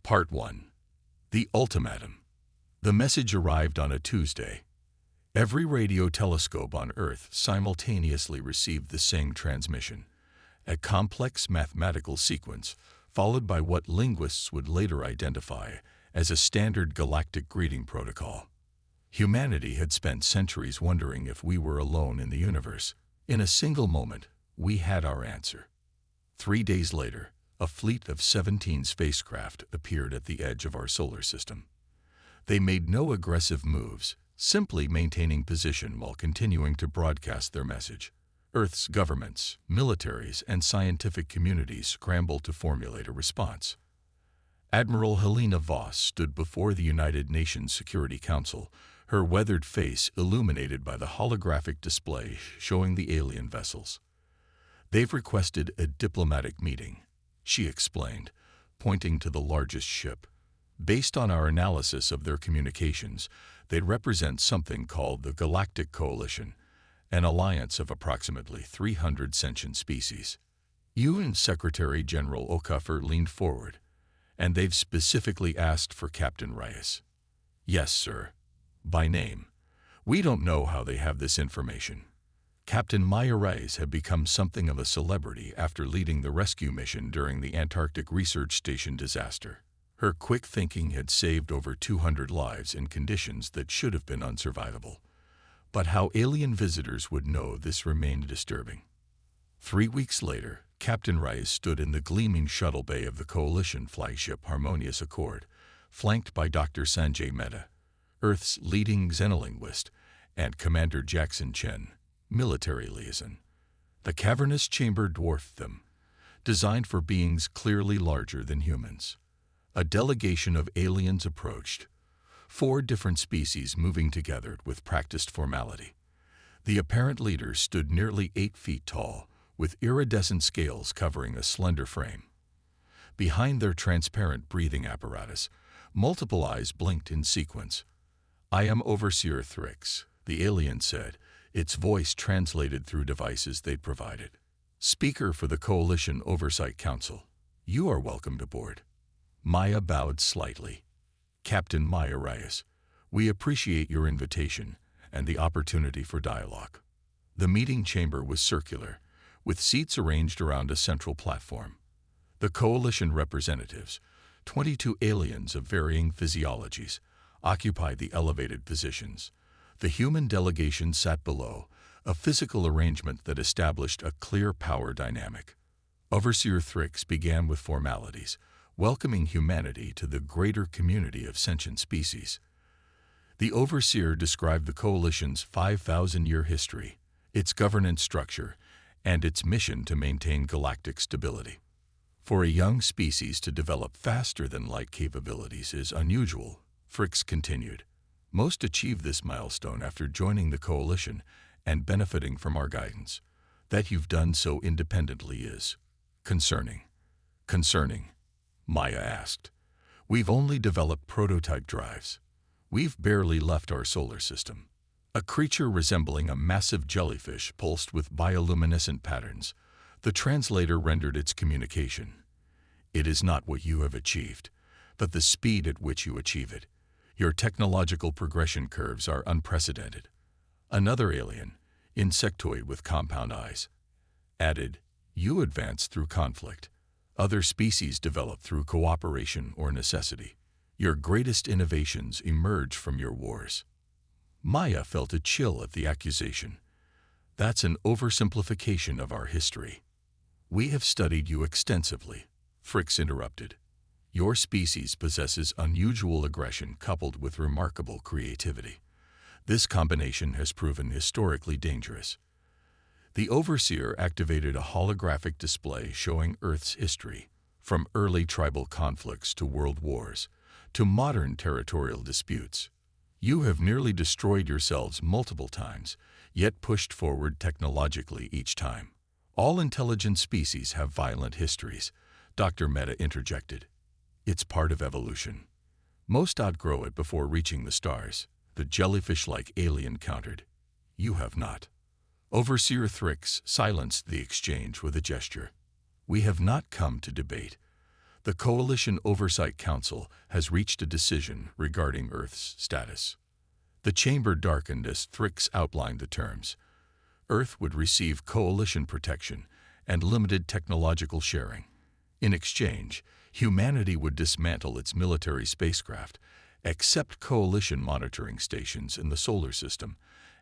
Part 1. The Ultimatum. The message arrived on a Tuesday. Every radio telescope on Earth simultaneously received the same transmission, a complex mathematical sequence followed by what linguists would later identify as a standard galactic greeting protocol. Humanity had spent centuries wondering if we were alone in the universe. In a single moment, we had our answer. 3 days later, a fleet of 17 spacecraft appeared at the edge of our solar system. They made no aggressive moves, simply maintaining position while continuing to broadcast their message. Earth's governments, militaries, and scientific communities scrambled to formulate a response. Admiral Helena Voss stood before the United Nations Security Council, her weathered face illuminated by the holographic display showing the alien vessels. "They've requested a diplomatic meeting," she explained, pointing to the largest ship. "Based on our analysis of their communications, they represent something called the Galactic Coalition, an alliance of approximately 300 sentient species." UN Secretary General Okafor leaned forward. "And they've specifically asked for Captain Reyes." "Yes, sir. By name. We don't know how they have this information." Captain Maya Reyes had become something of a celebrity after leading the rescue mission during the Antarctic Research Station disaster. Her quick thinking had saved over 200 lives in conditions that should have been unsurvivable. But how alien visitors would know this remained disturbing. 3 weeks later, Captain Reyes stood in the gleaming shuttle bay of the Coalition flagship Harmonious Accord, flanked by Dr. Sanjay Mehta, Earth's leading xenolinguist, and Commander Jackson Chen, military liaison. The cavernous chamber dwarfed them, designed for beings clearly larger than humans. A delegation of aliens approached, 4 different species moving together with practiced formality. The apparent leaders stood nearly 8 feet tall, with iridescent scales covering a slender frame. Behind their transparent breathing apparatus, multiple eyes blinked in sequence. "I am Overseer Thrix," the alien said, its voice translated through devices they'd provided. "Speaker for the Coalition Oversight Council. You are welcomed aboard." Maya bowed slightly. "Captain Maya Reyes, we appreciate your invitation and the opportunity for dialogue." The meeting chamber was circular, with seats arranged around a central platform. The Coalition representatives, 22 aliens of varying physiologies, occupied the elevated positions. The human delegation sat below, a physical arrangement that established a clear power dynamic. Overseer Thrix began with formalities, welcoming humanity to the greater community of sentient species. The Overseer described the Coalition's 5,000-year history, its governance structure, and its mission to maintain galactic stability. "For a young species to develop faster-than-light capabilities is unusual," Thrix continued. "Most achieve this milestone after joining the Coalition and benefiting from our guidance. That you've done so independently is concerning." "Concerning?" Maya asked. "We've only developed prototype drives. We've barely left our solar system." A creature resembling a massive jellyfish pulsed with bioluminescent patterns. The translator rendered its communication. "It is not what you have achieved, but the speed at which you achieve it. Your technological progression curves are unprecedented." Another alien, insectoid with compound eyes, added, "You advance through conflict. Other species develop through cooperation or necessity. Your greatest innovations emerge from your wars." Maya felt a chill at the accusation. "That's an oversimplification of our history." "We have studied you extensively," Thrix interrupted. "Your species possesses unusual aggression coupled with remarkable creativity. This combination has proven historically dangerous." The Overseer activated a holographic display showing Earth's history, from early tribal conflicts to world wars, to modern territorial disputes. "You have nearly destroyed yourselves multiple times, yet pushed forward technologically each time. All intelligent species have violent histories," Dr. Mehta interjected. "It's part of evolution. Most outgrow it before reaching the stars," the jellyfish-like alien countered. "You have not." Overseer Thrix silenced the exchange with a gesture. "We have not come to debate. The Coalition Oversight Council has reached a decision regarding Earth's status. The chamber darkened as Thrix outlined the terms. Earth would receive coalition protection and limited technological sharing. In exchange, humanity would dismantle its military spacecraft, accept coalition monitoring stations in the solar system,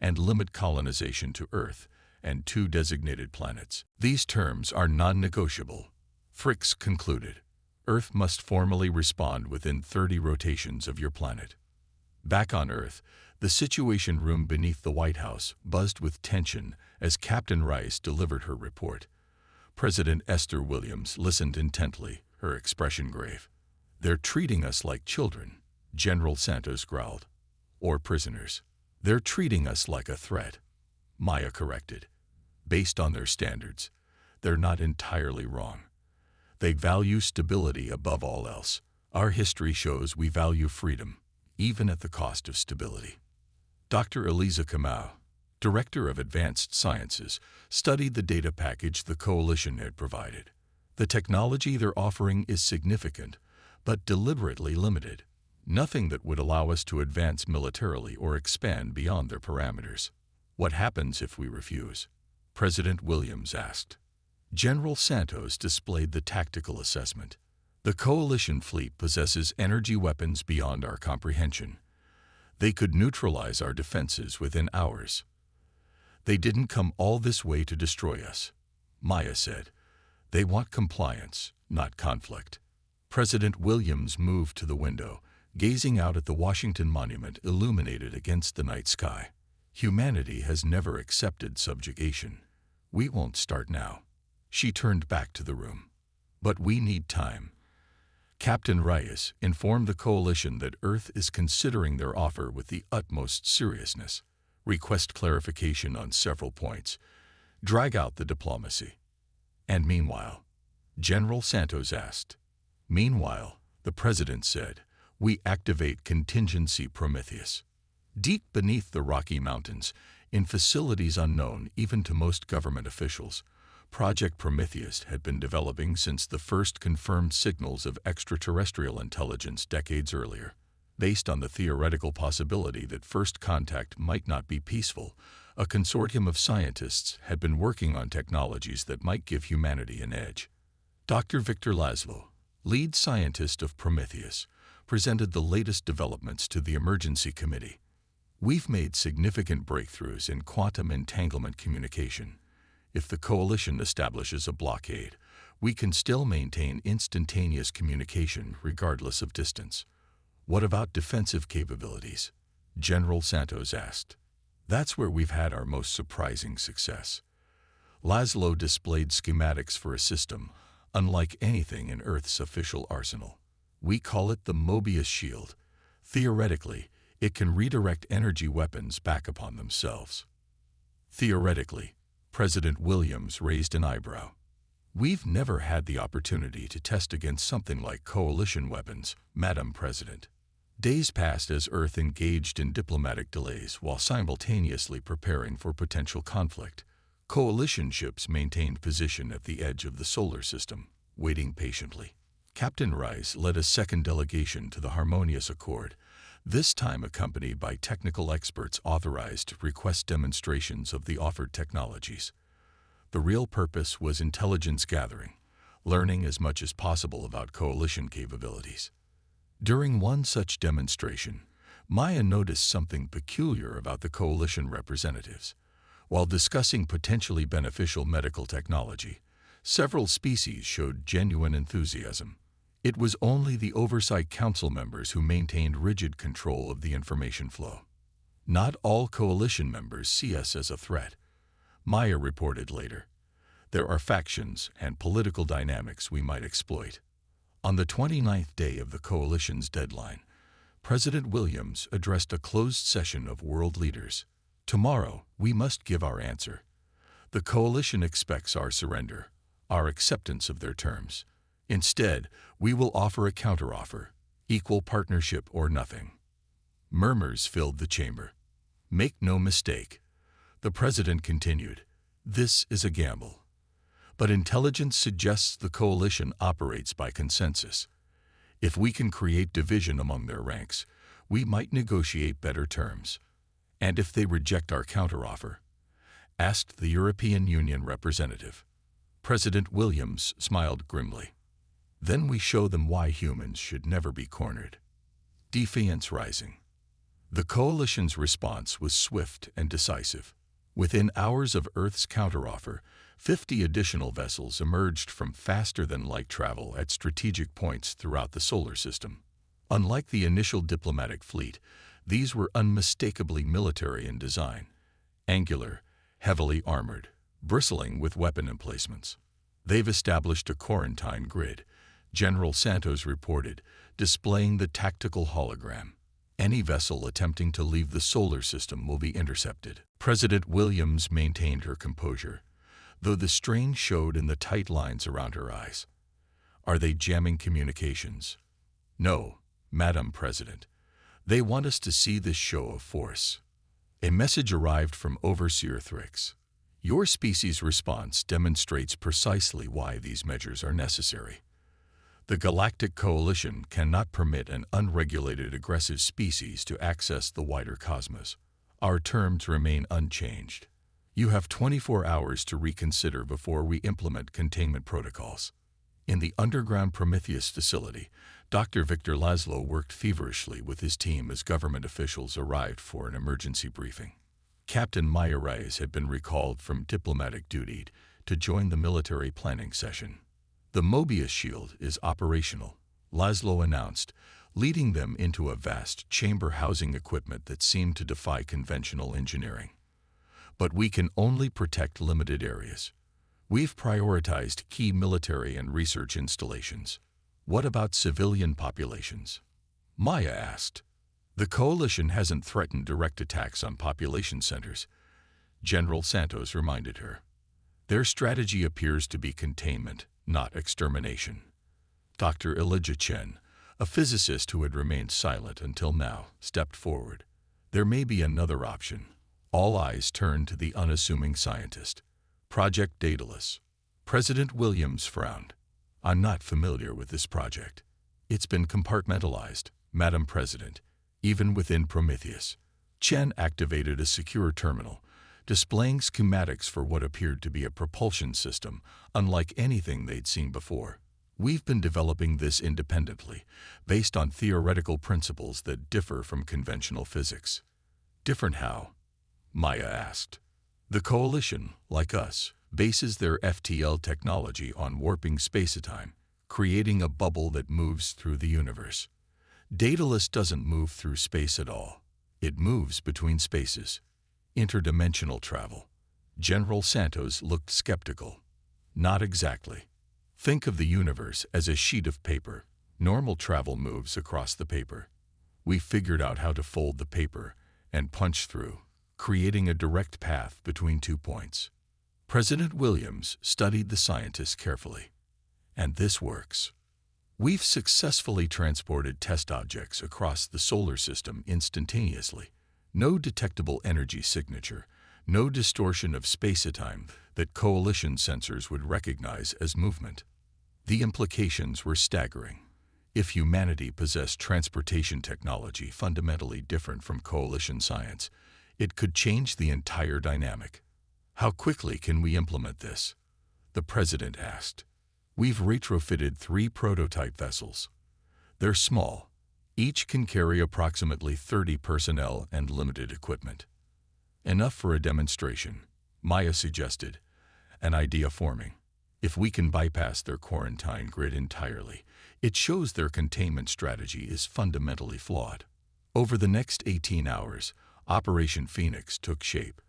and limit colonization to Earth and 2 designated planets. These terms are non-negotiable. Thrix concluded. Earth must formally respond within 30 rotations of your planet. Back on Earth, the Situation Room beneath the White House buzzed with tension as Captain Rice delivered her report. President Esther Williams listened intently, her expression grave. "They're treating us like children," General Santos growled. "Or prisoners. They're treating us like a threat," Maya corrected. "Based on their standards, they're not entirely wrong. They value stability above all else. Our history shows we value freedom, even at the cost of stability." Dr. Eliza Kamau, Director of Advanced Sciences, studied the data package the Coalition had provided. The technology they're offering is significant, but deliberately limited. Nothing that would allow us to advance militarily or expand beyond their parameters. "What happens if we refuse?" President Williams asked. General Santos displayed the tactical assessment. "The Coalition fleet possesses energy weapons beyond our comprehension. They could neutralize our defenses within hours. They didn't come all this way to destroy us," Maya said. "They want compliance, not conflict." President Williams moved to the window, gazing out at the Washington Monument illuminated against the night sky. "Humanity has never accepted subjugation. We won't start now." She turned back to the room. "But we need time." Captain Reyes informed the Coalition that Earth is considering their offer with the utmost seriousness. "Request clarification on several points. Drag out the diplomacy." "And meanwhile?" General Santos asked. "Meanwhile," the President said, "we activate contingency Prometheus. Deep beneath the Rocky Mountains, in facilities unknown even to most government officials, Project Prometheus had been developing since the first confirmed signals of extraterrestrial intelligence decades earlier. Based on the theoretical possibility that first contact might not be peaceful, a consortium of scientists had been working on technologies that might give humanity an edge. Dr. Victor Laszlo, lead scientist of Prometheus, presented the latest developments to the Emergency Committee. "We've made significant breakthroughs in quantum entanglement communication. If the Coalition establishes a blockade, we can still maintain instantaneous communication regardless of distance." "What about defensive capabilities?" General Santos asked. "That's where we've had our most surprising success." Laszlo displayed schematics for a system unlike anything in Earth's official arsenal. "We call it the Mobius Shield. Theoretically, it can redirect energy weapons back upon themselves." "Theoretically," President Williams raised an eyebrow. "We've never had the opportunity to test against something like coalition weapons, Madam President." Days passed as Earth engaged in diplomatic delays while simultaneously preparing for potential conflict. Coalition ships maintained position at the edge of the solar system, waiting patiently. Captain Rice led a second delegation to the Harmonious Accord, this time accompanied by technical experts authorized to request demonstrations of the offered technologies. The real purpose was intelligence gathering, learning as much as possible about coalition capabilities. During one such demonstration, Maya noticed something peculiar about the coalition representatives. While discussing potentially beneficial medical technology, several species showed genuine enthusiasm. It was only the Oversight Council members who maintained rigid control of the information flow. "Not all coalition members see us as a threat," Maya reported later. "There are factions and political dynamics we might exploit." On the 29th day of the coalition's deadline, President Williams addressed a closed session of world leaders. "Tomorrow, we must give our answer. The coalition expects our surrender, our acceptance of their terms. Instead, we will offer a counteroffer, equal partnership or nothing." Murmurs filled the chamber. "Make no mistake," the President continued, "this is a gamble. But intelligence suggests the coalition operates by consensus. If we can create division among their ranks, we might negotiate better terms. And if they reject our counteroffer? Asked the European Union representative. President Williams smiled grimly. Then we show them why humans should never be cornered. Defiance rising. The coalition's response was swift and decisive. Within hours of Earth's counteroffer, 50 additional vessels emerged from faster-than-light travel at strategic points throughout the solar system. Unlike the initial diplomatic fleet, these were unmistakably military in design, angular, heavily armored, bristling with weapon emplacements. They've established a quarantine grid, General Santos reported, displaying the tactical hologram. Any vessel attempting to leave the solar system will be intercepted. President Williams maintained her composure, though the strain showed in the tight lines around her eyes. Are they jamming communications? No, Madam President. They want us to see this show of force. A message arrived from Overseer Thrix. Your species' response demonstrates precisely why these measures are necessary. The Galactic Coalition cannot permit an unregulated aggressive species to access the wider cosmos. Our terms remain unchanged. You have 24 hours to reconsider before we implement containment protocols. In the underground Prometheus facility, Dr. Victor Laszlo worked feverishly with his team as government officials arrived for an emergency briefing. Captain Maya Reyes had been recalled from diplomatic duty to join the military planning session. The Mobius shield is operational, Laszlo announced, leading them into a vast chamber housing equipment that seemed to defy conventional engineering. But we can only protect limited areas. We've prioritized key military and research installations. What about civilian populations? Maya asked. The coalition hasn't threatened direct attacks on population centers, General Santos reminded her. Their strategy appears to be containment, not extermination. Dr. Elijah Chen, a physicist who had remained silent until now, stepped forward. There may be another option. All eyes turned to the unassuming scientist. Project Daedalus. President Williams frowned. I'm not familiar with this project. It's been compartmentalized, Madam President, even within Prometheus. Chen activated a secure terminal, displaying schematics for what appeared to be a propulsion system, unlike anything they'd seen before. We've been developing this independently, based on theoretical principles that differ from conventional physics. Different how? Maya asked. The coalition, like us, bases their FTL technology on warping space-time, creating a bubble that moves through the universe. Daedalus doesn't move through space at all. It moves between spaces. Interdimensional travel. General Santos looked skeptical. Not exactly. Think of the universe as a sheet of paper. Normal travel moves across the paper. We figured out how to fold the paper and punch through, creating a direct path between 2 points. President Williams studied the scientists carefully. And this works. We've successfully transported test objects across the solar system instantaneously. No detectable energy signature, no distortion of space-time that coalition sensors would recognize as movement. The implications were staggering. If humanity possessed transportation technology fundamentally different from coalition science, it could change the entire dynamic. How quickly can we implement this? The president asked. We've retrofitted 3 prototype vessels. They're small. Each can carry approximately 30 personnel and limited equipment. Enough for a demonstration, Maya suggested, an idea forming. If we can bypass their quarantine grid entirely, it shows their containment strategy is fundamentally flawed. Over the next 18 hours, Operation Phoenix took shape.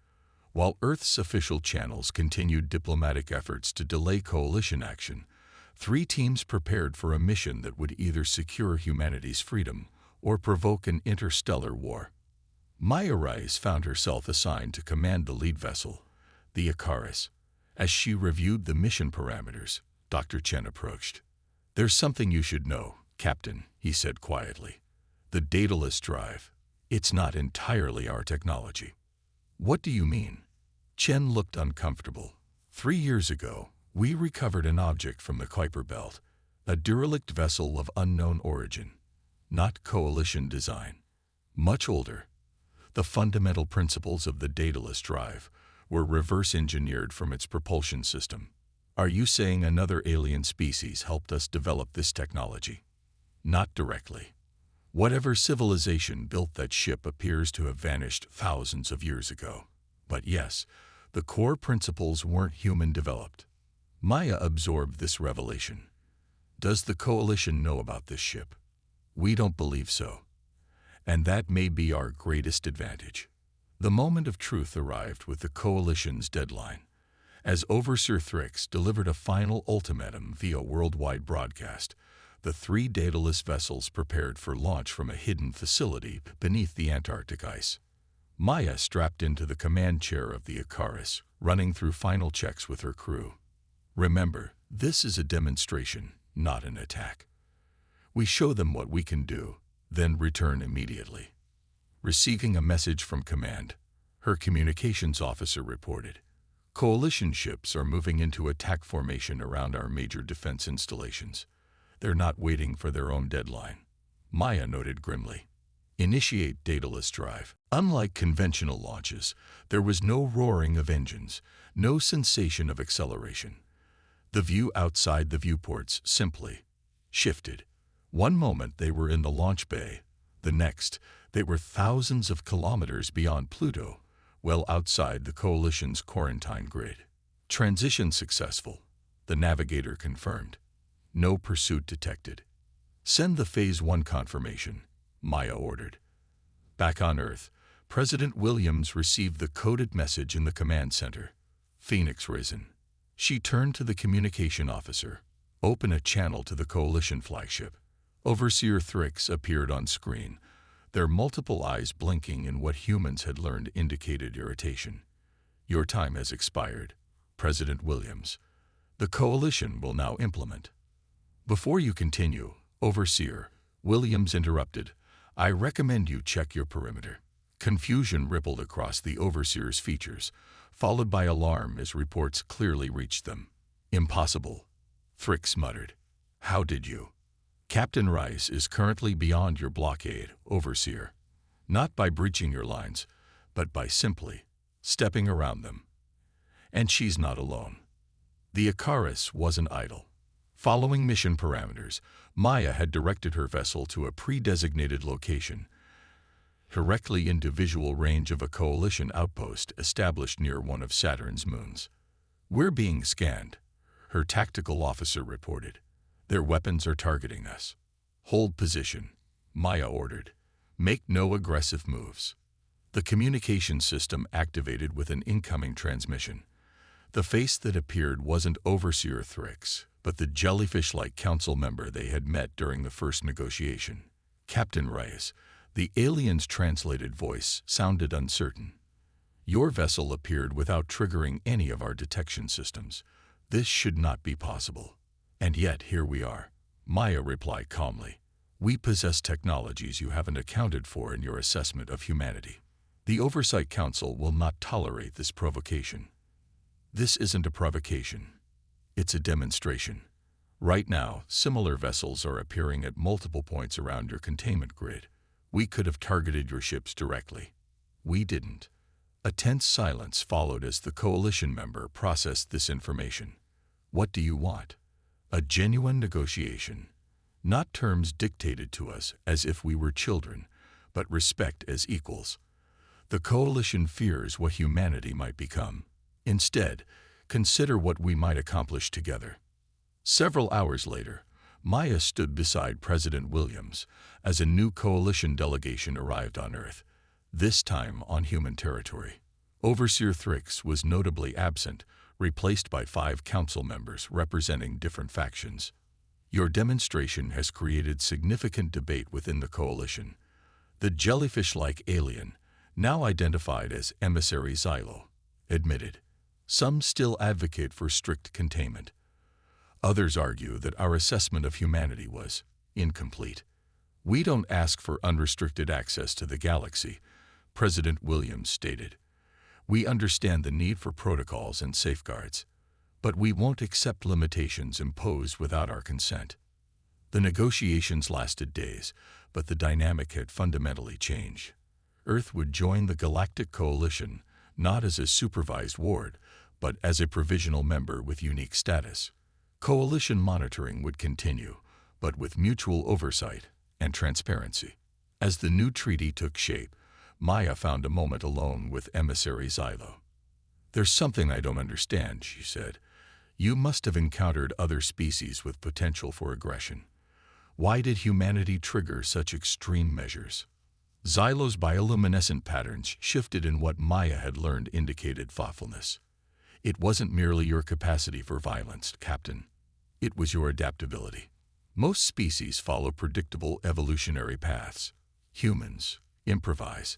While Earth's official channels continued diplomatic efforts to delay coalition action, 3 teams prepared for a mission that would either secure humanity's freedom or provoke an interstellar war. Maya Reyes found herself assigned to command the lead vessel, the Icarus. As she reviewed the mission parameters, Dr. Chen approached. There's something you should know, Captain, he said quietly. The Daedalus drive. It's not entirely our technology. What do you mean? Chen looked uncomfortable. 3 years ago, We recovered an object from the Kuiper Belt, a derelict vessel of unknown origin, not coalition design. Much older, the fundamental principles of the Daedalus drive were reverse-engineered from its propulsion system. Are you saying another alien species helped us develop this technology? Not directly. Whatever civilization built that ship appears to have vanished thousands of years ago. But yes, the core principles weren't human-developed. Maya absorbed this revelation. Does the Coalition know about this ship? We don't believe so. And that may be our greatest advantage. The moment of truth arrived with the Coalition's deadline, as Overseer Thrix delivered a final ultimatum via worldwide broadcast. The 3 Daedalus vessels prepared for launch from a hidden facility beneath the Antarctic ice. Maya strapped into the command chair of the Icarus, running through final checks with her crew. Remember, this is a demonstration, not an attack. We show them what we can do, then return immediately. Receiving a message from command, her communications officer reported, Coalition ships are moving into attack formation around our major defense installations. They're not waiting for their own deadline. Maya noted grimly. Initiate Daedalus drive. Unlike conventional launches, there was no roaring of engines, no sensation of acceleration. The view outside the viewports simply shifted. One moment they were in the launch bay, the next they were thousands of kilometers beyond Pluto, well outside the Coalition's quarantine grid. Transition successful, the navigator confirmed. No pursuit detected. Send the Phase 1 confirmation, Maya ordered. Back on Earth, President Williams received the coded message in the command center. Phoenix risen. She turned to the communication officer. Open a channel to the Coalition flagship. Overseer Thrix appeared on screen, their multiple eyes blinking in what humans had learned indicated irritation. Your time has expired, President Williams. The Coalition will now implement. Before you continue, Overseer, Williams interrupted, I recommend you check your perimeter. Confusion rippled across the Overseer's features, followed by alarm as reports clearly reached them. Impossible, Thrix muttered. How did you? Captain Rice is currently beyond your blockade, Overseer. Not by breaching your lines, but by simply stepping around them. And she's not alone. The Icarus wasn't idle. Following mission parameters, Maya had directed her vessel to a pre-designated location, directly into visual range of a Coalition outpost established near one of Saturn's moons. We're being scanned, her tactical officer reported. Their weapons are targeting us. Hold position, Maya ordered. Make no aggressive moves. The communication system activated with an incoming transmission. The face that appeared wasn't Overseer Thrix, but the jellyfish-like council member they had met during the first negotiation. Captain Reyes, the alien's translated voice sounded uncertain. Your vessel appeared without triggering any of our detection systems. This should not be possible. And yet here we are. Maya replied calmly. We possess technologies you haven't accounted for in your assessment of humanity. The Oversight Council will not tolerate this provocation. This isn't a provocation. It's a demonstration. Right now, similar vessels are appearing at multiple points around your containment grid. We could have targeted your ships directly. We didn't. A tense silence followed as the Coalition member processed this information. What do you want? A genuine negotiation. Not terms dictated to us as if we were children, but respect as equals. The Coalition fears what humanity might become. Instead, consider what we might accomplish together. Several hours later, Maya stood beside President Williams as a new Coalition delegation arrived on Earth, this time on human territory. Overseer Thrix was notably absent, replaced by 5 council members representing different factions. Your demonstration has created significant debate within the Coalition. The jellyfish-like alien, now identified as Emissary Xylo, admitted. Some still advocate for strict containment. Others argue that our assessment of humanity was incomplete. We don't ask for unrestricted access to the galaxy, President Williams stated. We understand the need for protocols and safeguards. But we won't accept limitations imposed without our consent. The negotiations lasted days, but the dynamic had fundamentally changed. Earth would join the Galactic Coalition, not as a supervised ward, but as a provisional member with unique status. Coalition monitoring would continue, but with mutual oversight and transparency. As the new treaty took shape, Maya found a moment alone with emissary Xylo. "There's something I don't understand," she said. "You must have encountered other species with potential for aggression. Why did humanity trigger such extreme measures?" Xylo's bioluminescent patterns shifted in what Maya had learned indicated thoughtfulness. "It wasn't merely your capacity for violence, Captain. It was your adaptability. Most species follow predictable evolutionary paths. Humans improvise.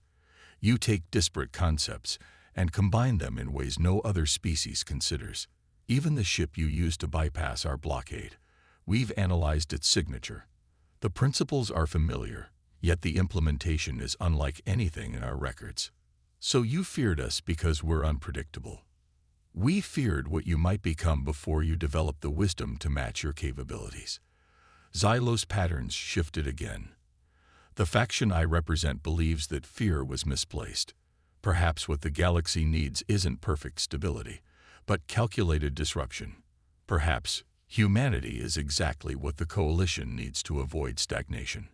You take disparate concepts and combine them in ways no other species considers. Even the ship you used to bypass our blockade, we've analyzed its signature. The principles are familiar, yet the implementation is unlike anything in our records. So you feared us because we're unpredictable. We feared what you might become before you developed the wisdom to match your capabilities." Xylo's patterns shifted again. "The faction I represent believes that fear was misplaced. Perhaps what the galaxy needs isn't perfect stability, but calculated disruption. Perhaps humanity is exactly what the Coalition needs to avoid stagnation."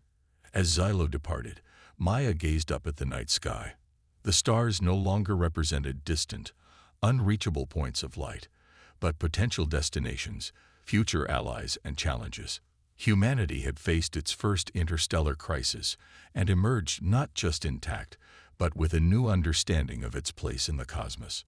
As Xylo departed, Maya gazed up at the night sky. The stars no longer represented distant, unreachable points of light, but potential destinations, future allies and challenges. Humanity had faced its first interstellar crisis and emerged not just intact, but with a new understanding of its place in the cosmos.